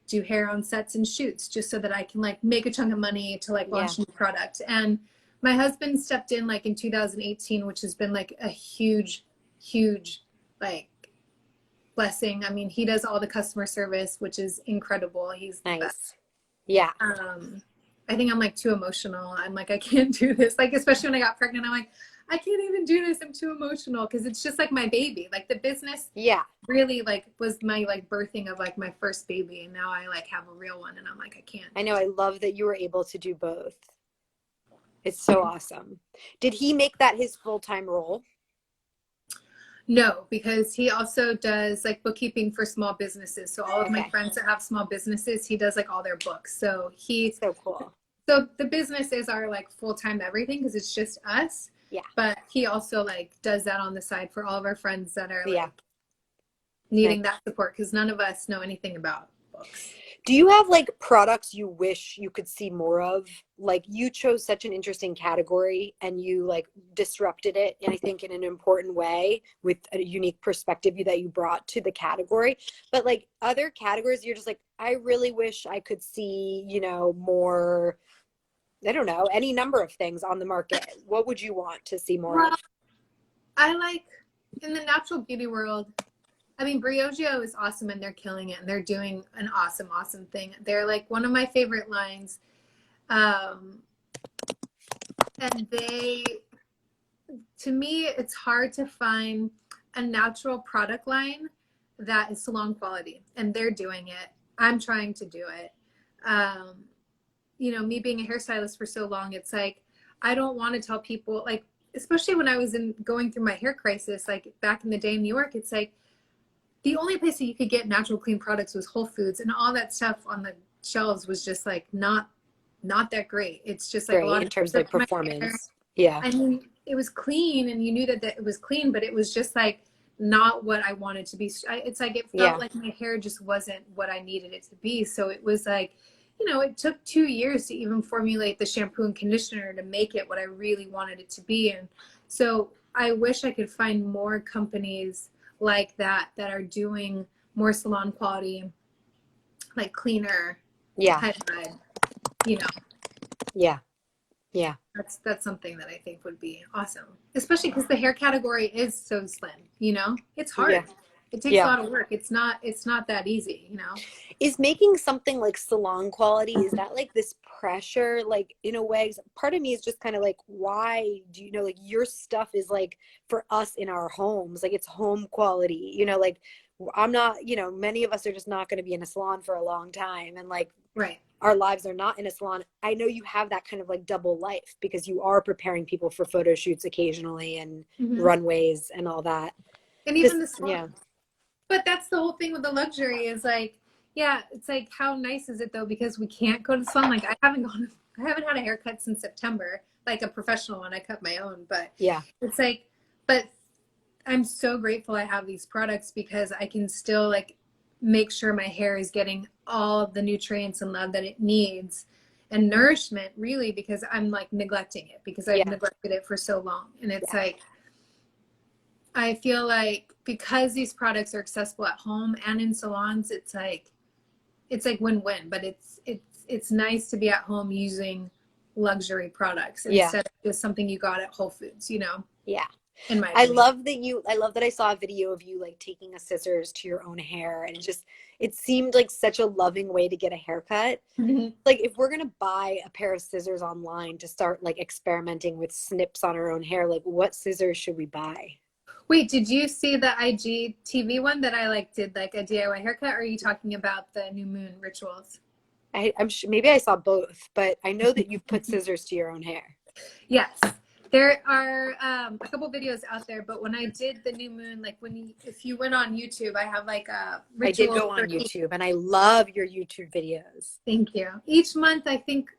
do hair on sets and shoots, just so that I can like make a chunk of money to like launch a new product. And my husband stepped in like in 2018, which has been like a huge like blessing. I mean, he does all the customer service, which is incredible. He's the Nice. best. Yeah. I think I'm like too emotional. I'm like, I can't do this. Like, especially when I got pregnant, I'm like, I can't even do this. I'm too emotional, because it's just like my baby. Like the business Yeah. really like was my like birthing of like my first baby, and now I like have a real one, and I'm like, I can't. I know. I love that you were able to do both. It's so awesome. Did he make that his full-time role? No, because he also does like bookkeeping for small businesses. So all of my Okay. friends that have small businesses, he does like all their books. So So cool. so the businesses are like full-time everything, because it's just us. Yeah. But he also like does that on the side for all of our friends that are Yeah. like needing Nice. that support, because none of us know anything about books. Do you have like products you wish you could see more of? Like you chose such an interesting category and you like disrupted it, and I think in an important way with a unique perspective that you brought to the category. But like other categories, you're just like, I really wish I could see, more, I don't know, any number of things on the market. What would you want to see more Well, of? I like in the natural beauty world. I mean, Briogeo is awesome and they're killing it and they're doing an awesome, awesome thing. They're like one of my favorite lines. Um, and to me, it's hard to find a natural product line that is salon quality, and they're doing it. I'm trying to do it. Me being a hairstylist for so long, it's like I don't want to tell people, like, especially when I was going through my hair crisis, like back in the day in New York, it's like the only place that you could get natural clean products was Whole Foods, and all that stuff on the shelves was just like not that great. It's just like a Great lot in of terms of stuff like in my hair. performance. Yeah. I mean, it was clean and you knew that it was clean, but it was just like not what I wanted to be. It's like it felt Yeah. like my hair just wasn't what I needed it to be. So it was like, it took 2 years to even formulate the shampoo and conditioner to make it what I really wanted it to be. And so I wish I could find more companies like that are doing more salon quality, like cleaner Yeah. type of, you know, Yeah. Yeah. that's something that I think would be awesome, especially because the hair category is so slim. It's Yeah. hard. It takes a Yeah. lot of work. It's not that easy. Is making something like salon quality, is that like this pressure, like in a way? Part of me is just kind of like, why do like your stuff is like for us in our homes, like it's home quality, like I'm not, many of us are just not going to be in a salon for a long time, and like Right. our lives are not in a salon. I know you have that kind of like double life because you are preparing people for photo shoots occasionally and Hmm. runways and all that. And even Just, the salon. yeah. But that's the whole thing with the luxury is like, yeah, it's like how nice is it though, because we can't go to the salon. Like I haven't had a haircut since September, like a professional one. I cut my own, but Yeah. it's like, but I'm so grateful I have these products because I can still like make sure my hair is getting all the nutrients and love that it needs and nourishment, really, because I'm like neglecting it because I've Yeah. neglected it for so long. And it's Yeah. like I feel like because these products are accessible at home and in salons, it's like win-win, but it's nice to be at home using luxury products Yeah. instead of just something you got at Whole Foods, Yeah. in my I opinion. love that I saw a video of you like taking a scissors to your own hair, and it seemed like such a loving way to get a haircut. Mhm. Like if we're gonna buy a pair of scissors online to start like experimenting with snips on our own hair, like what scissors should we buy? Wait, did you see the IGTV one that I like did like a DIY haircut, or are you talking about the new moon rituals? I'm sure maybe I saw both, but I know that you've put scissors to your own hair. Yes. There are a couple videos out there, but when I did the new moon, like if you went on YouTube, I have like a I did ritual go for on each. YouTube and I love your YouTube videos. Thank you. Each month, I think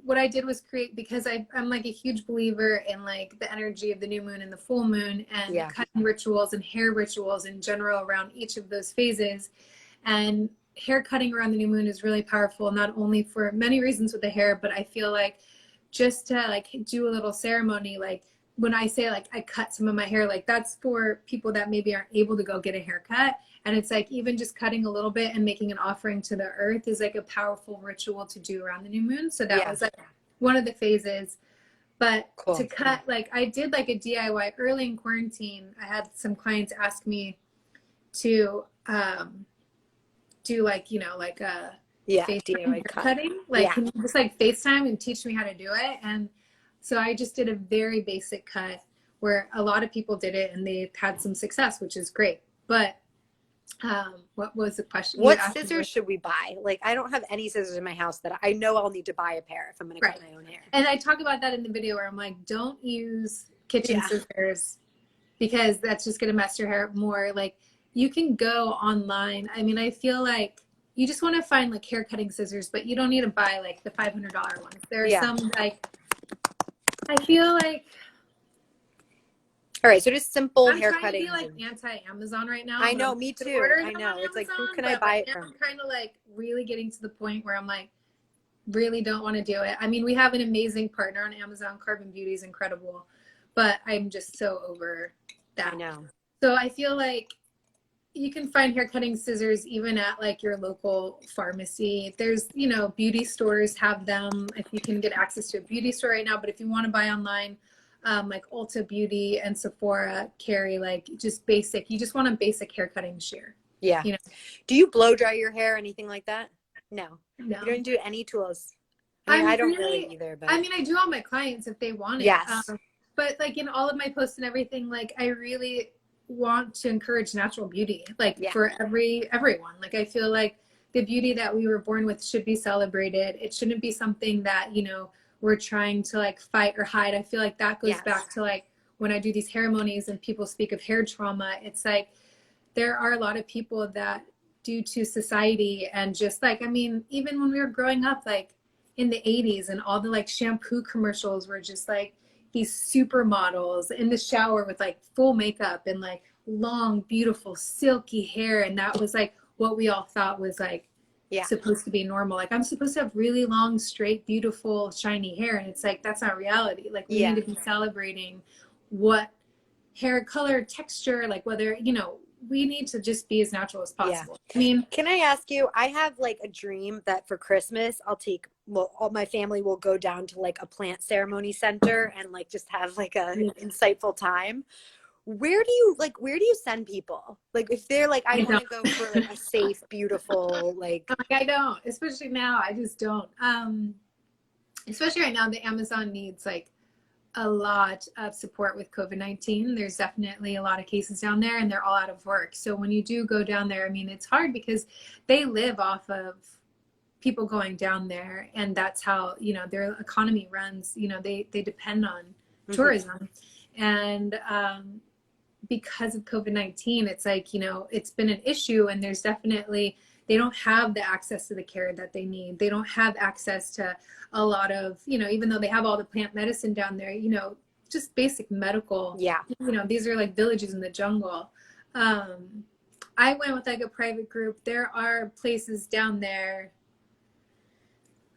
what I did was create, because I'm like a huge believer in like the energy of the new moon and the full moon and Yeah. cutting rituals and hair rituals in general around each of those phases. And hair cutting around the new moon is really powerful, not only for many reasons with the hair, but I feel like just to like do a little ceremony, like when I say like I cut some of my hair, like that's for people that maybe aren't able to go get a haircut. And it's like even just cutting a little bit and making an offering to the earth is like a powerful ritual to do around the new moon. So that Yeah. was like one of the phases. But to Cool. cut, like I did like a DIY early in quarantine. I had some clients ask me to do like, like a Yeah. FaceTime DIY hair cut. cutting. Like, Yeah. can you just like FaceTime and teach me how to do it? And so I just did a very basic cut where a lot of people did it and they had some success, which is great. But what was the question you What asked me? scissors should we buy? Like, I don't have any scissors in my house that I know I'll need to buy a pair if I'm going to Right. cut my own hair. And I talk about that in the video where I'm like, don't use kitchen Yeah. scissors because that's just going to mess your hair up more. Like, you can go online. I mean, I feel like you just want to find like hair cutting scissors, but you don't need to buy like the $500 ones. There are Yeah. some like, I feel like All right, so just simple I'm hair trying to be cuttings like and anti-Amazon right now. I I'm know, like, me to too. order I them on know. It's like, who Amazon, can I but buy like it now from? I'm kind of like really getting to the point where I'm like, really don't want to do it. I mean, we have an amazing partner on Amazon. Carbon Beauty is incredible, but I'm just so over I that. know. So I feel like you can find hair cutting scissors even at like your local pharmacy. There's, you know, beauty stores have them if you can get access to a beauty store right now. But if you want to buy online, like Ulta Beauty and Sephora carry like just basic, you just want a basic hair cutting shear. Yeah. You know, Do you blow dry your hair, anything like that? No. You no. don't do any tools. I mean, I I'm don't really really, either, I but mean, I do all my clients if they want it. yes. But like in all of my posts and everything, like I really want to encourage natural beauty, like Yeah. for everyone. Like I feel like the beauty that we were born with should be celebrated. It shouldn't be something that, you know, we're trying to like fight or hide. I feel like that goes Yes. back to like when I do these ceremonies and people speak of hair trauma, it's like there are a lot of people that due to society and just like, I mean, even when we were growing up, like in the 80s and all the like shampoo commercials were just like these supermodels in the shower with like full makeup and like long, beautiful, silky hair. And that was like what we all thought was like Yeah. supposed to be normal. Like I'm supposed to have really long, straight, beautiful, shiny hair. And it's like, that's not reality. Like we need Yeah. to be celebrating what hair color, texture, like whether, you know, we need to just be as natural as Yeah. possible. I mean, Can I ask you, I have like a dream that for Christmas, well, all my family will go down to like a plant ceremony center and like just have like an insightful time. Where do you send people? Like if they're like, I I want don't. to go for like a safe, beautiful, like, Like, I don't, especially now. I just don't. Especially right now, the Amazon needs like a lot of support with COVID-19. There's definitely a lot of cases down there and they're all out of work. So when you do go down there, I mean, it's hard because they live off of people going down there and that's how, you know, their economy runs. You know, they depend on mhm. tourism. And because of COVID-19, it's like, you know, it's been an issue and there's definitely, they don't have the access to the care that they need. They don't have access to a lot of, you know, even though they have all the plant medicine down there, you know, just basic medical, Yeah. you know, these are like villages in the jungle. Um, I went with like a private group. There are places down there.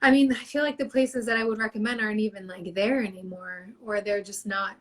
I mean, I feel like the places that I would recommend aren't even like there anymore, or they're just not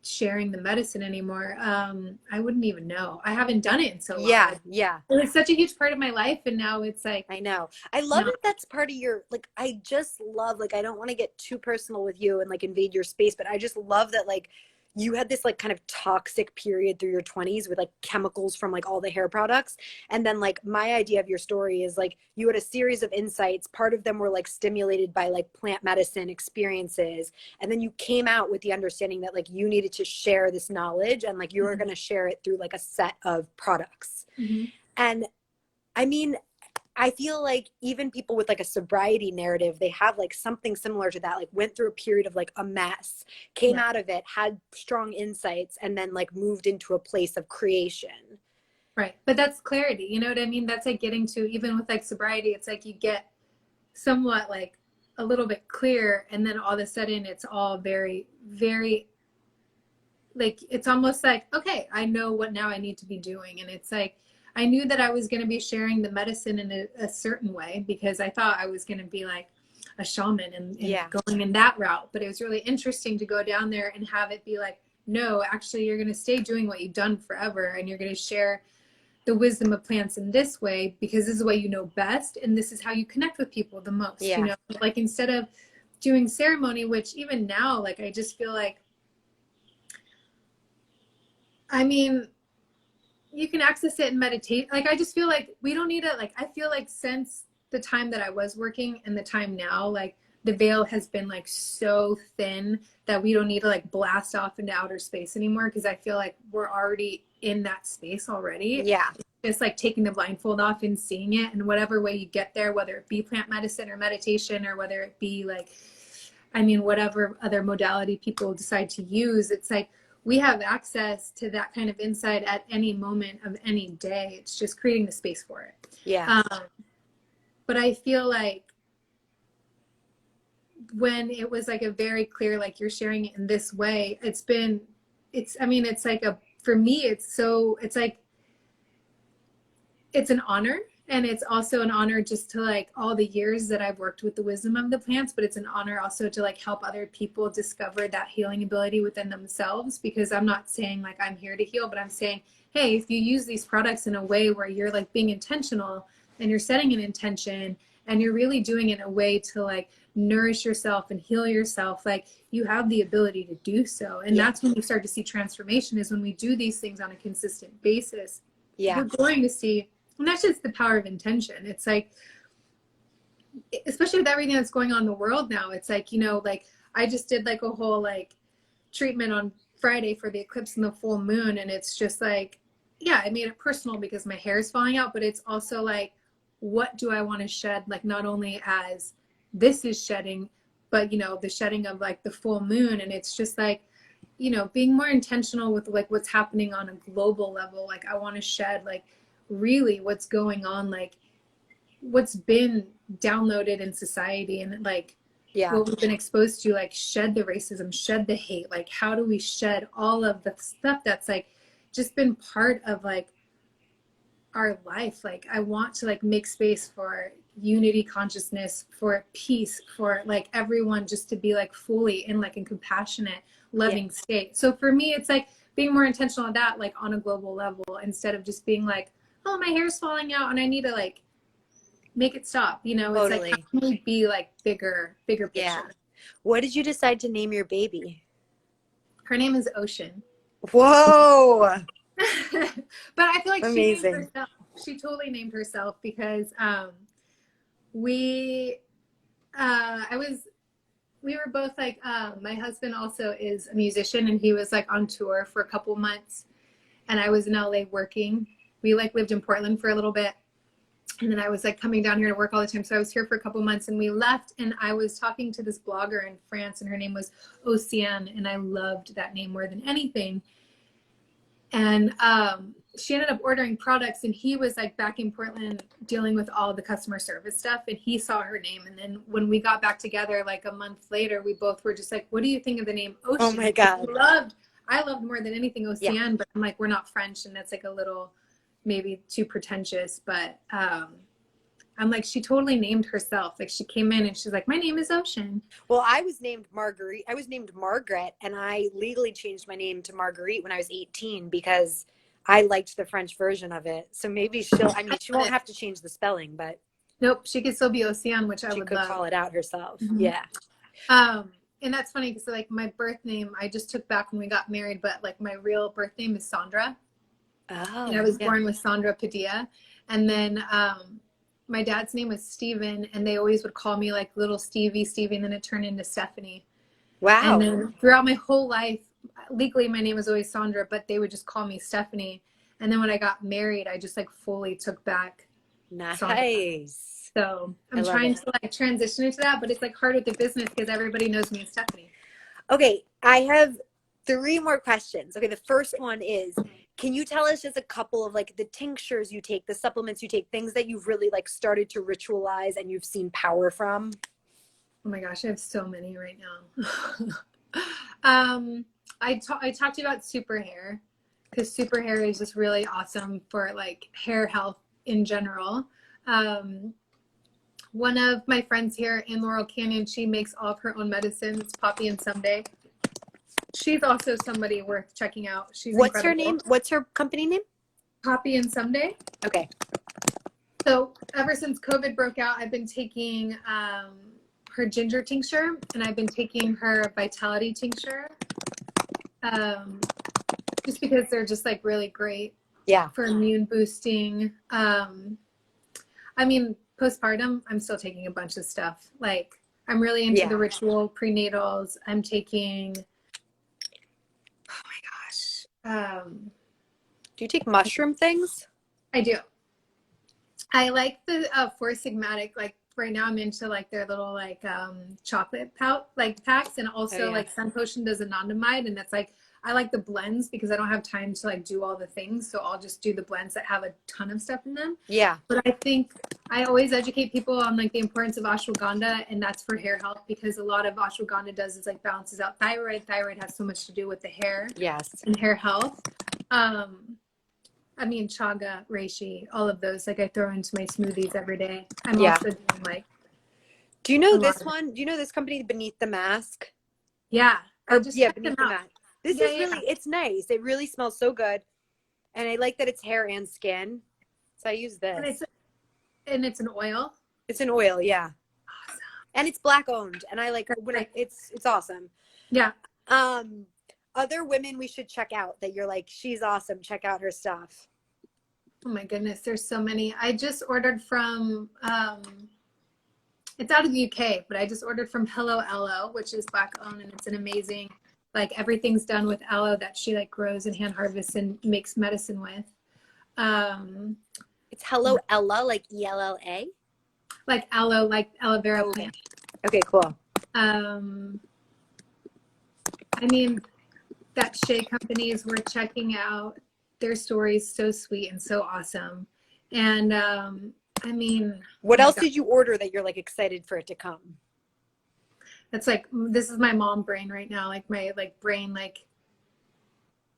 sharing the medicine anymore. I wouldn't even know. I haven't done it in so long. Yeah. Like, Yeah. it was such a huge part of my life, and now it's like, I know. I love no. that that's part of your, like, I just love, like, I don't want to get too personal with you and like invade your space, but I just love that, like, you had this like kind of toxic period through your 20s with like chemicals from like all the hair products. And then like my idea of your story is like you had a series of insights. Part of them were like stimulated by like plant medicine experiences. And then you came out with the understanding that like you needed to share this knowledge and like you were going to share it through like a set of products. Mm-hmm. And I mean, I feel like even people with like a sobriety narrative, they have like something similar to that, like went through a period of like a mess, came Yeah. out of it, had strong insights, and then like moved into a place of creation. Right. But that's clarity. You know what I mean? That's like getting to, even with like sobriety, it's like you get somewhat like a little bit clear, and then all of a sudden it's all very, very like it's almost like, okay, I know what now I need to be doing. And it's like I knew that I was going to be sharing the medicine in a certain way because I thought I was going to be like a shaman and Yeah. going in that route. But it was really interesting to go down there and have it be like, no, actually you're going to stay doing what you've done forever, and you're going to share the wisdom of plants in this way because this is what you know best, and this is how you connect with people the most. You Yeah. know, like instead of doing ceremony, which even now, like I just feel like, I mean, you can access it and meditate. Like I just feel like we don't need to, like I feel like since the time that I was working and the time now, like the veil has been like so thin that we don't need to like blast off into outer space anymore because I feel like we're already in that space already. Yeah. It's like taking the blindfold off and seeing it, and whatever way you get there, whether it be plant medicine or meditation or whether it be like, I mean, whatever other modality people decide to use, it's like we have access to that kind of insight at any moment of any day. It's just creating the space for it. Yeah. But I feel like when it was like a very clear, like you're sharing it in this way, it's been I mean, it's like for me, it's like, it's an honor. And it's also an honor just to like all the years that I've worked with the wisdom of the plants, but it's an honor also to like help other people discover that healing ability within themselves. Because I'm not saying like I'm here to heal, but I'm saying, hey, if you use these products in a way where you're like being intentional and you're setting an intention and you're really doing it in a way to like nourish yourself and heal yourself, like you have the ability to do so. And that's when you start to see transformation, is when we do these things on a consistent basis. Yeah. We're going to see. And that's just the power of intention. It's like, especially with everything that's going on in the world now, it's like, you know, like I just did like a whole like treatment on Friday for the eclipse and the full moon. And it's just like, yeah, I made it personal because my hair is falling out, but it's also like, what do I want to shed? Like not only as this is shedding, but you know, the shedding of like the full moon. And it's just like, you know, being more intentional with like what's happening on a global level. Like I want to shed like really what's going on, like what's been downloaded in society and like what we've been exposed to, like shed the racism, shed the hate. Like how do we shed all of the stuff that's like just been part of like our life? Like I want to like make space for unity consciousness, for peace, for like everyone just to be like fully in like a compassionate, loving state. So for me, it's like being more intentional on that, like on a global level, instead of just being like, oh, my hair's falling out and I need to like make it stop. You know, it's like, how can we be like bigger picture? Yeah. What did you decide to name your baby? Her name is Ocean. Whoa. But I feel like amazing. She named herself. She totally named herself because we were both like, my husband also is a musician and he was like on tour for a couple months and I was in LA working. We like lived in Portland for a little bit. And then I was like coming down here to work all the time. So I was here for a couple months and we left and I was talking to this blogger in France and her name was Océane. And I loved that name more than anything. And she ended up ordering products and he was like back in Portland dealing with all the customer service stuff. And he saw her name. And then when we got back together, like a month later, we both were just like, what do you think of the name Ocean? Oh my God. I loved more than anything Océane, but I'm like, we're not French. And that's like a little maybe too pretentious, but I'm like, she totally named herself. Like she came in and she's like, my name is Ocean. Well, I was named Marguerite. I was named Margaret and I legally changed my name to Marguerite when I was 18 because I liked the French version of it. So maybe she won't have to change the spelling, but nope, she could still be Océane, which I would love. She could call it out herself. Mm-hmm. Yeah. And that's funny because like my birth name, I just took back when we got married, but like my real birth name is Sandra. Oh, and I was born with Sandra Padilla. And then my dad's name was Steven, and they always would call me like little Stevie, and then it turned into Stephanie. Wow. And then throughout my whole life, legally my name was always Sandra, but they would just call me Stephanie. And then when I got married, I just like fully took back Sandra. Nice. So I'm trying to like transition into that, but it's like hard with the business because everybody knows me as Stephanie. Okay, I have 3 more questions. Okay, the first one is, can you tell us just a couple of like the tinctures you take, the supplements you take, things that you've really like started to ritualize and you've seen power from? Oh my gosh, I have so many right now. I talked to you about super hair because super hair is just really awesome for like hair health in general. One of my friends here in Laurel Canyon, she makes all of her own medicines, Poppy and Someday. She's also somebody worth checking out. She's What's incredible. her name? What's her company name? Poppy and Someday. Okay. So ever since COVID broke out, I've been taking her ginger tincture and I've been taking her vitality tincture. Just because they're just like really great. Yeah. For immune boosting. I mean, postpartum, I'm still taking a bunch of stuff. Like I'm really into the ritual prenatals. I'm taking, oh my gosh. Do you take mushroom things? I do. I like the Four Sigmatic, like right now I'm into like their little like chocolate pout like packs, and Oh also yeah. like Sun Potion does anandamide, and that's like I like the blends because I don't have time to like do all the things, so I'll just do the blends that have a ton of stuff in them. Yeah. But I think I always educate people on like the importance of ashwagandha, and that's for hair health, because a lot of ashwagandha does is like balances out thyroid. Thyroid has so much to do with the hair Yes. and hair health. I mean, chaga, reishi, all of those, like I throw into my smoothies every day. I'm Yeah. also doing like Do you know a lot this of, one? Do you know this company Beneath the Mask? yeah, I Or just yeah, checked them Beneath the out. Mask. This Yeah, is yeah, really, it's nice. It really smells so good. And I like that it's hair and skin. So I use and this. it's an oil. It's an oil, yeah. Awesome. And it's black owned. And I like That's when great. it's awesome. Yeah. Um Other women we should check out that you're like, she's awesome. Check out her stuff. Oh my goodness, there's so many. I just ordered from it's out of the UK, but I just ordered from Hello Aloe, which is black owned, and it's an amazing, like everything's done with aloe that she like grows and hand harvests and makes medicine with. Um, It's Hello Ella, like ELLA. like aloe, like aloe vera Oh, okay. plant. Okay, cool. Um, I mean, that Shea companies we're checking out, their stories so sweet and so awesome. And I mean, What oh my else God, did you order that you're like excited for it to come? that's like this is my mom brain right now. Like my like brain, like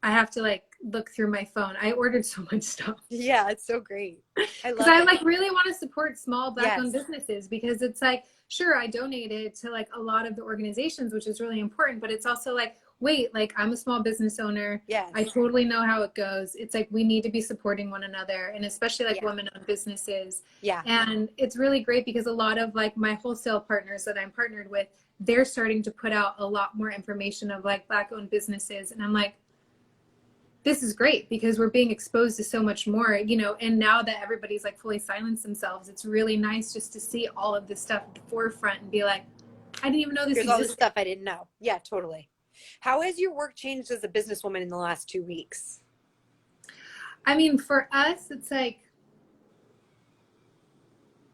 I have to like look through my phone. I ordered so much stuff. Yeah, it's so great. I Because love I it. like really want to support small black owned Yes. businesses, because it's like, sure, I donated to like a lot of the organizations, which is really important, but it's also like, wait, like I'm a small business owner. Yes. I totally know how it goes. It's like we need to be supporting one another, and especially like Yeah. women owned businesses. Yeah. And it's really great because a lot of like my wholesale partners that I'm partnered with, they're starting to put out a lot more information of like black owned businesses. And I'm like, this is great because we're being exposed to so much more, you know, and now that everybody's like fully silenced themselves, it's really nice just to see all of this stuff at the forefront and be like, I didn't even know this Here's all this existed. stuff I didn't know. Yeah, totally. How has your work changed as a businesswoman in the last 2 weeks? I mean, for us, it's like,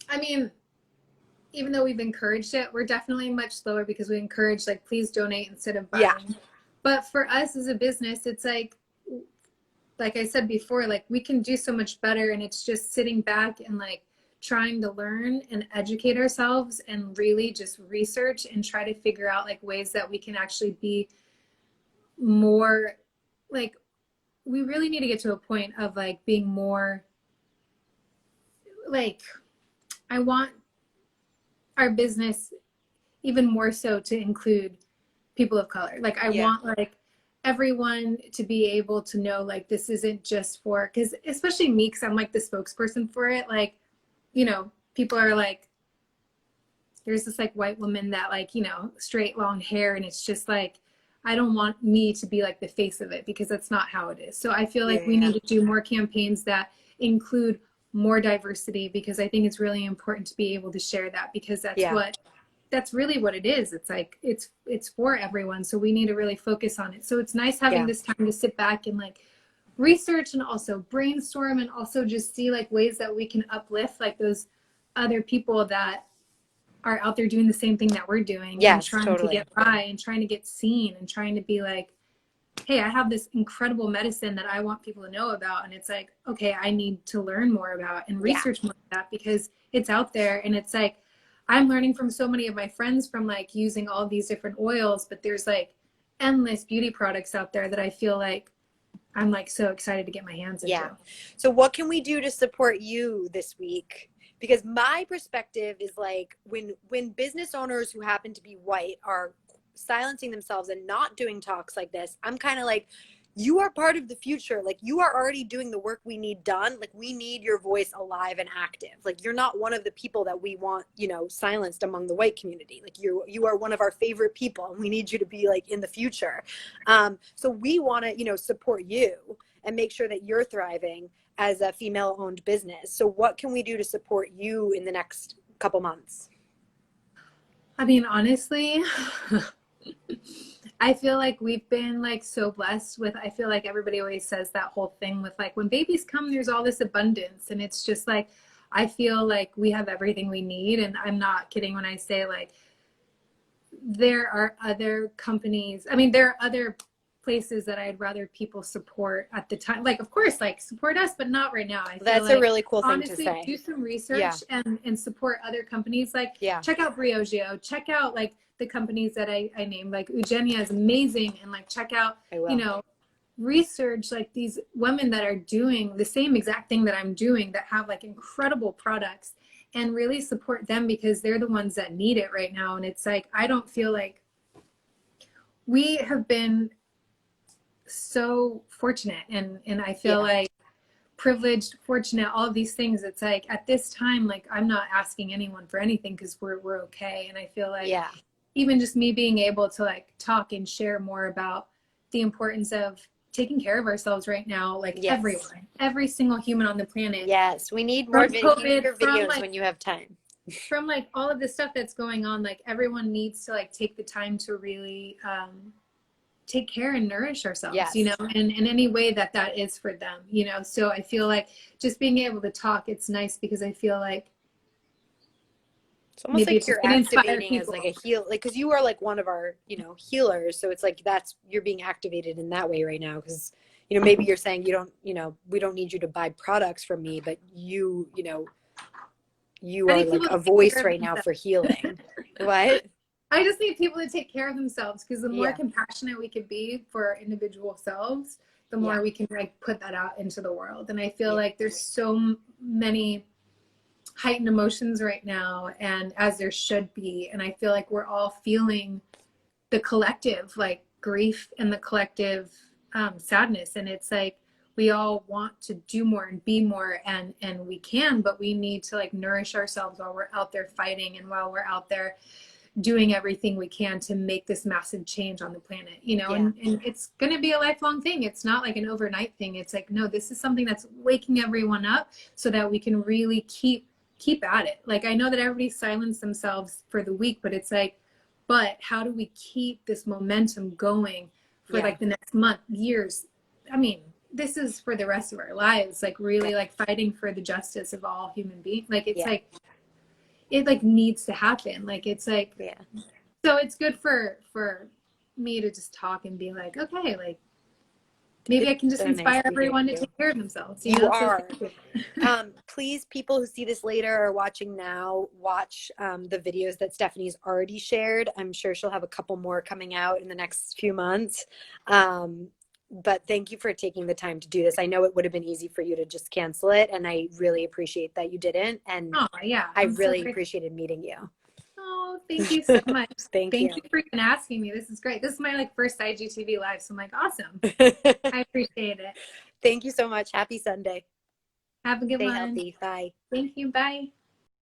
I mean, even though we've encouraged it, we're definitely much slower because we encourage like, please donate instead of buying. Yeah. But for us as a business, it's like I said before, like we can do so much better, and it's just sitting back and like trying to learn and educate ourselves and really just research and try to figure out like ways that we can actually be more like, we really need to get to a point of like being more like, I want our business even more so to include people of color. Like I Yeah. want like everyone to be able to know like this isn't just for, because especially me, because I'm like the spokesperson for it. Like, you know, people are like, there's this like white woman that like, you know, straight long hair, and it's just like, I don't want me to be like the face of it, because that's not how it is. So I feel like we Yeah. need to do more campaigns that include more diversity, because I think it's really important to be able to share that, because Yeah. that's really what it is. It's like it's for everyone, so we need to really focus on it. So it's nice having Yeah. this time to sit back and like research and also brainstorm, and also just see like ways that we can uplift like those other people that are out there doing the same thing that we're doing, and Yes, trying to totally. get by and trying to get seen and trying to be like, hey, I have this incredible medicine that I want people to know about. And it's like, okay, I need to learn more about and Yeah. research more about, because it's out there. And it's like, I'm learning from so many of my friends from like using all these different oils, but there's like endless beauty products out there that I feel like I'm like so excited to get my hands into. Yeah. So what can we do to support you this week? Because my perspective is like when business owners who happen to be white are silencing themselves and not doing talks like this, I'm kind of like, you are part of the future. Like you are already doing the work we need done. Like we need your voice alive and active. Like you're not one of the people that we want, you know, silenced among the white community. Like you are one of our favorite people, and we need you to be like in the future. So we want to, you know, support you and make sure that you're thriving as a female owned business. So what can we do to support you in the next couple months? I mean, honestly, I feel like we've been like so blessed with, I feel like everybody always says that whole thing with like, when babies come, there's all this abundance. And it's just like, I feel like we have everything we need. And I'm not kidding when I say like, there are other companies. I mean, there are other places that I'd rather people support at the time. Like, of course, like support us, but not right now. I feel That's a like really cool thing to honestly, say. do some Yeah. research and support other companies. Like, Yeah. check out Briogeo, check out like the companies that I named. Like Eugenia is amazing, and like check out, I will. you know, research like these women that are doing the same exact thing that I'm doing, that have like incredible products, and really support them because they're the ones that need it right now. And it's like, I don't feel like we have been so fortunate, and I feel like privileged, fortunate, all of these things. It's like at this time, like I'm not asking anyone for anything because we're okay. And I feel like even just me being able to like talk and share more about the importance of taking care of ourselves right now, like everyone, every single human on the planet. Yes, we need more From COVID, your from videos like, when you have time. from like all of the stuff that's going on, like everyone needs to like take the time to really take care and nourish ourselves, you know, and in any way that that is for them, you know. So I feel like just being able to talk, it's nice because I feel like it's almost like you're activating as people. like a heal, like, because you are like one of our, you know, healers. So it's like you're being activated in that way right now. Because, you know, maybe you're saying you don't, you know, we don't need you to buy products from me, but you know, you are like a voice right now for healing. What? I just need people to take care of themselves, because the more compassionate we can be for our individual selves, the more we can like put that out into the world. And I feel like there's so many heightened emotions right now, and as there should be. And I feel like we're all feeling the collective like grief and the collective sadness. And it's like we all want to do more and be more, and we can, but we need to like nourish ourselves while we're out there fighting, and while we're out there doing everything we can to make this massive change on the planet, you know. And it's going to be a lifelong thing. It's not like an overnight thing. It's like, no, this is something that's waking everyone up so that we can really keep at it. Like, I know that everybody silenced themselves for the week, but it's like, but how do we keep this momentum going for like the next month, years? I mean, this is for the rest of our lives, like really like fighting for the justice of all human beings. Like, it's like, it like needs to happen. Like, it's like, so it's good for me to just talk and be like, okay, like maybe I can just inspire everyone to take care of themselves. You know? Are. Please, people who see this later or watching now, watch the videos that Stephanie's already shared. I'm sure she'll have a couple more coming out in the next few months. But thank you for taking the time to do this. I know it would have been easy for you to just cancel it, and I really appreciate that you didn't. And I really appreciated meeting you. Oh, thank you so much. Thank you for even asking me. This is great. This is my like first IGTV live, so I'm like, awesome. I appreciate it. Thank you so much. Happy Sunday. Have a good one. Stay healthy. Bye. Thank you. Bye.